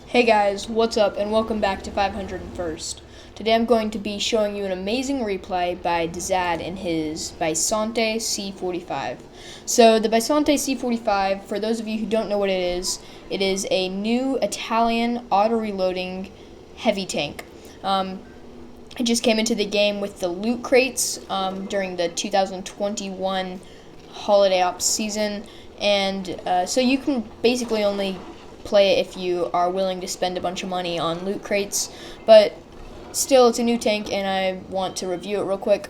Hey guys, what's up and welcome back to 501st. Today I'm going to be showing you an amazing replay by Dizad in his Bisonte C45. So the Bisonte C45, for those of you who don't know what it is a new Italian auto-reloading heavy tank. It just came into the game with the loot crates during the 2021 holiday ops season, and so you can basically only play it if you are willing to spend a bunch of money on loot crates, but still it's a new tank and I want to review it real quick.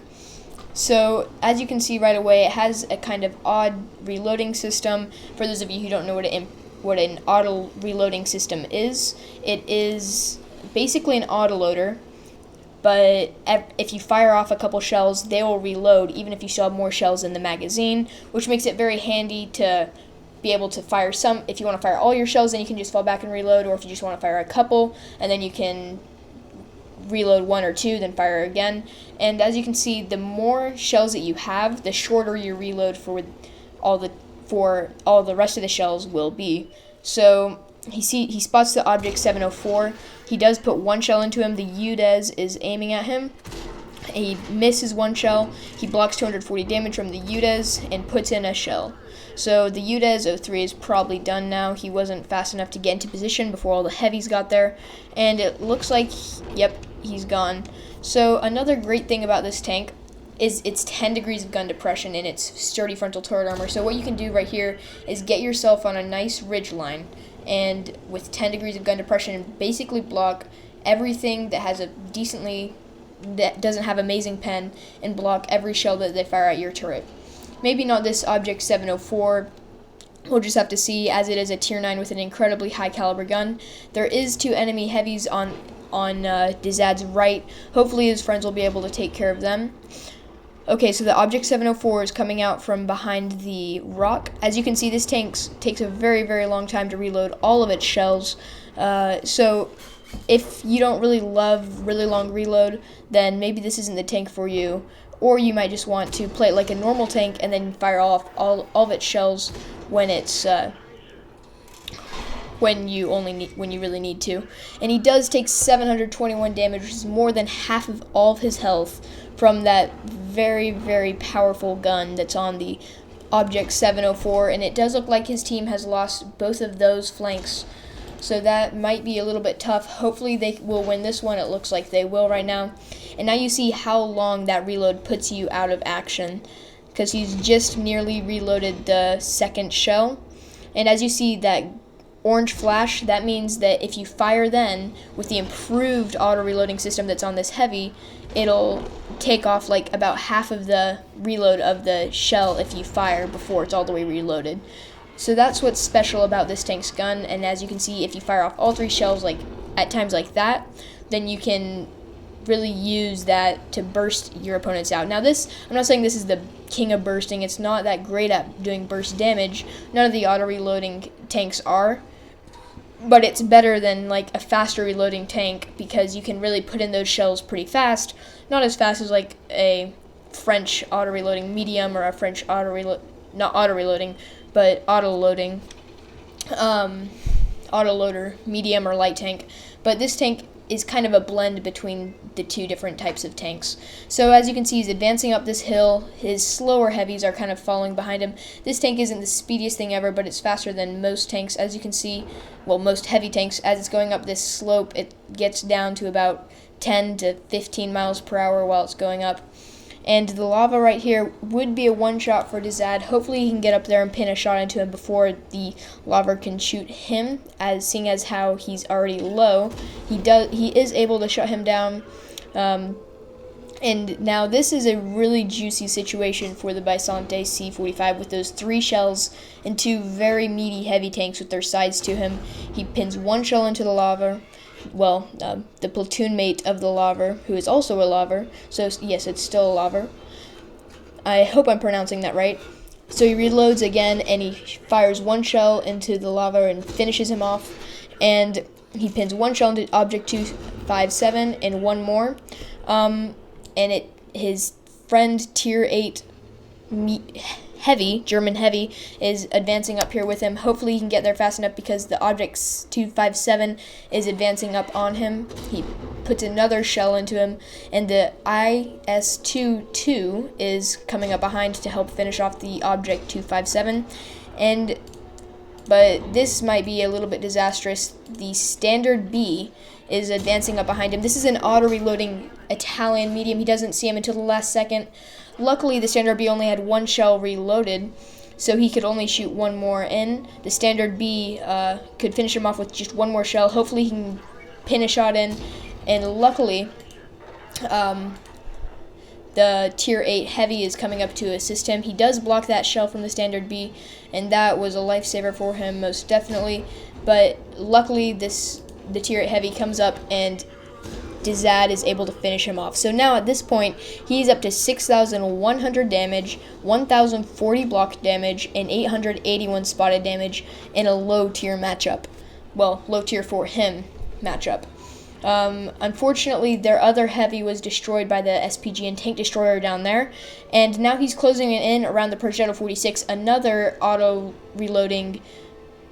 So as you can see right away, it has a kind of odd reloading system. For those of you who don't know what an auto reloading system is, it is basically an autoloader, but if you fire off a couple shells, they will reload even if you still have more shells in the magazine, which makes it very handy to be able to fire some. If you want to fire all your shells, then you can just fall back and reload, or if you just want to fire a couple, and then you can reload one or two, then fire again. And as you can see, the more shells that you have, the shorter your reload for all the rest of the shells will be. So he spots the object 704. He does put one shell into him. The UDES is aiming at him. He misses one shell. He blocks 240 damage from the UDES and puts in a shell. So the UDES 03 is probably done now. He wasn't fast enough to get into position before all the heavies got there. And it looks like, yep, he's gone. So another great thing about this tank is its 10 degrees of gun depression and its sturdy frontal turret armor. So what you can do right here is get yourself on a nice ridge line, and with 10 degrees of gun depression, basically block everything that has that doesn't have amazing pen, and block every shell that they fire at your turret. Maybe not this object 704. We'll just have to see, as it is a tier 9 with an incredibly high caliber gun. There is two enemy heavies on Dizad's right. Hopefully his friends will be able to take care of them. Okay, so the object 704 is coming out from behind the rock. As you can see, this tank takes a very, very long time to reload all of its shells. So if you don't really love really long reload, then maybe this isn't the tank for you. Or you might just want to play it like a normal tank and then fire off all of its shells when it's when you really need to. And he does take 721 damage, which is more than half of all of his health from that very, very powerful gun that's on the Object 704. And it does look like his team has lost both of those flanks, so that might be a little bit tough. Hopefully they will win this one. It looks like they will right now. And now you see how long that reload puts you out of action, because he's just nearly reloaded the second shell. And as you see that orange flash, that means that if you fire then with the improved auto reloading system that's on this heavy, it'll take off like about half of the reload of the shell if you fire before it's all the way reloaded. So that's what's special about this tank's gun. And as you can see, if you fire off all three shells like at times like that, then you can really use that to burst your opponents out. Now this, I'm not saying this is the king of bursting. It's not that great at doing burst damage. None of the auto reloading tanks are, but it's better than like a faster reloading tank, because you can really put in those shells pretty fast. Not as fast as like a French auto reloading medium or a French not auto reloading, but auto-loading, auto-loader, medium or light tank. But this tank is kind of a blend between the two different types of tanks. So as you can see, he's advancing up this hill. His slower heavies are kind of following behind him. This tank isn't the speediest thing ever, but it's faster than most tanks. As you can see, well, most heavy tanks, as it's going up this slope, it gets down to about 10 to 15 miles per hour while it's going up. And the lava right here would be a one-shot for Dizad. Hopefully he can get up there and pin a shot into him before the lava can shoot him, seeing as how he's already low. He is able to shut him down. And now this is a really juicy situation for the Bisonte C45 with those three shells and two very meaty heavy tanks with their sides to him. He pins one shell into the lava. Well, the platoon mate of the lava, who is also a lava, so yes, it's still a lava. I hope I'm pronouncing that right. So he reloads again, and he fires one shell into the lava and finishes him off, and he pins one shell into Object 257 and one more, and his friend Tier 8 Heavy, German Heavy, is advancing up here with him. Hopefully he can get there fast enough because the Object 257 is advancing up on him. He puts another shell into him, and the IS-22 is coming up behind to help finish off the Object 257. But this might be a little bit disastrous. The Standard B is advancing up behind him. This is an auto-reloading Italian medium. He doesn't see him until the last second. Luckily, the Standard B only had one shell reloaded, so he could only shoot one more in. The Standard B could finish him off with just one more shell. Hopefully, he can pin a shot in. And luckily, the Tier 8 Heavy is coming up to assist him. He does block that shell from the Standard B, and that was a lifesaver for him, most definitely. But luckily, the Tier 8 Heavy comes up, and Zad is able to finish him off. So now at this point, he's up to 6,100 damage, 1,040 block damage, and 881 spotted damage in a low tier matchup. Well, low tier for him matchup. Unfortunately, their other Heavy was destroyed by the SPG and Tank Destroyer down there, and now he's closing it in around the Progetto 46, another auto-reloading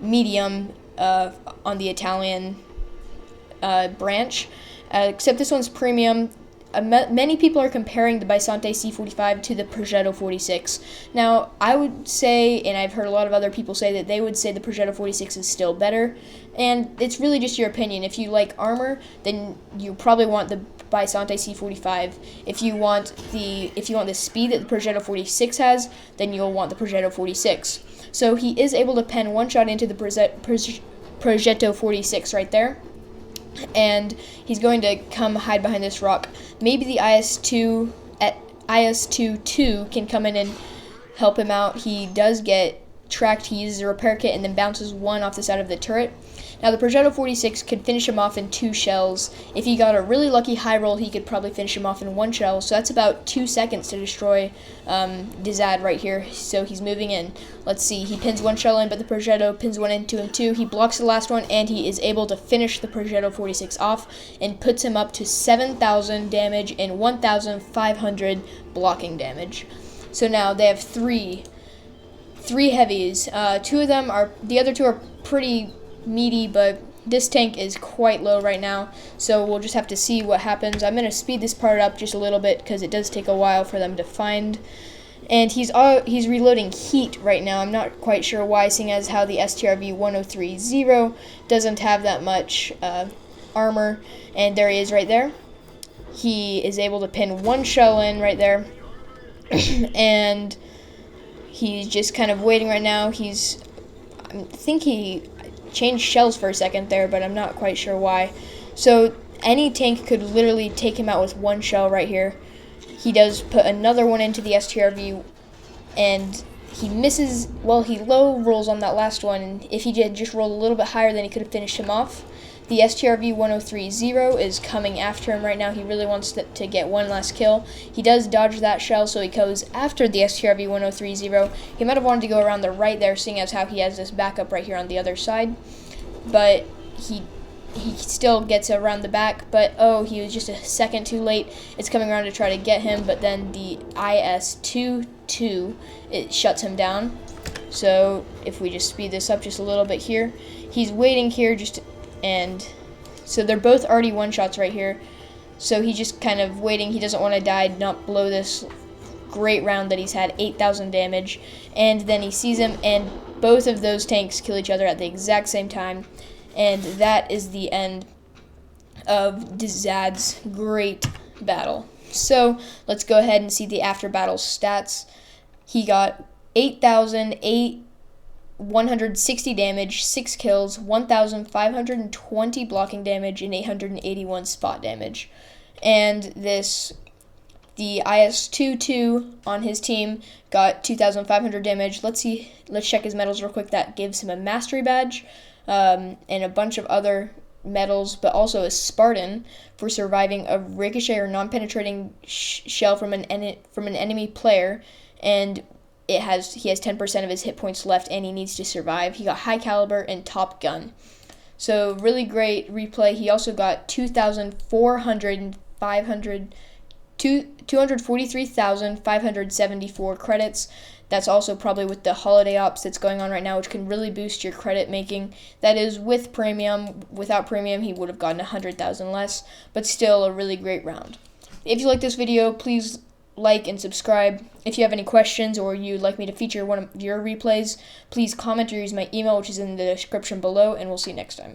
medium on the Italian branch. Except this one's premium. Many people are comparing the Bisonte C45 to the Progetto 46. Now, I would say, and I've heard a lot of other people say that they would say the Progetto 46 is still better, and it's really just your opinion. If you like armor, then you probably want the Bisonte C45. If you want the speed that the Progetto 46 has, then you'll want the Progetto 46. So he is able to pen one shot into the Progetto 46 right there. And he's going to come hide behind this rock. Maybe the IS-22 can come in and help him out. He does get tracked. He uses a repair kit and then bounces one off the side of the turret. Now, the Progetto 46 could finish him off in 2 shells. If he got a really lucky high roll, he could probably finish him off in 1 shell. So that's about 2 seconds to destroy Zad right here. So he's moving in. Let's see. He pins 1 shell in, but the Progetto pins 1 into him too. He blocks the last one, and he is able to finish the Progetto 46 off and puts him up to 7,000 damage and 1,500 blocking damage. So now they have three heavies. The other two are pretty meaty, but this tank is quite low right now, so we'll just have to see what happens. I'm going to speed this part up just a little bit because it does take a while for them to find. And he's reloading heat right now. I'm not quite sure why, seeing as how the STRV 1030 doesn't have that much armor. And there he is right there. He is able to pin 1 shell in right there. And he's just kind of waiting right now. I think he changed shells for a second there, but I'm not quite sure why. So any tank could literally take him out with 1 shell right here. He does put another one into the STRV, and he misses. Well, he low rolls on that last one, and if he had just rolled a little bit higher, then he could have finished him off. The STRV 1030 is coming after him right now. He really wants to get one last kill. He does dodge that shell, so he goes after the STRV 1030. He might have wanted to go around the right there, seeing as how he has this backup right here on the other side. But he still gets around the back, but he was just a second too late. It's coming around to try to get him, but then the IS-22, it shuts him down. So if we just speed this up just a little bit here, he's waiting here and so they're both already one-shots right here. So he's just kind of waiting. He doesn't want to die, not blow this great round that he's had, 8,000 damage. And then he sees him, and both of those tanks kill each other at the exact same time. And that is the end of Zad's great battle. So let's go ahead and see the after-battle stats. He got 8,160 damage, 6 kills, 1,520 blocking damage, and 881 spot damage. And the IS-22 on his team got 2,500 damage. Let's check his medals real quick. That gives him a mastery badge and a bunch of other medals, but also a Spartan for surviving a ricochet or non-penetrating shell from an enemy player, and he has 10% of his hit points left, and he needs to survive. He got high caliber and Top Gun. So really great replay. He also got 243,574 credits. That's also probably with the holiday ops that's going on right now, which can really boost your credit making. That is with premium. Without premium, he would have gotten 100,000 less, but still a really great round. If you like this video, please like and subscribe. If you have any questions or you'd like me to feature one of your replays, please comment or use my email, which is in the description below, and we'll see you next time.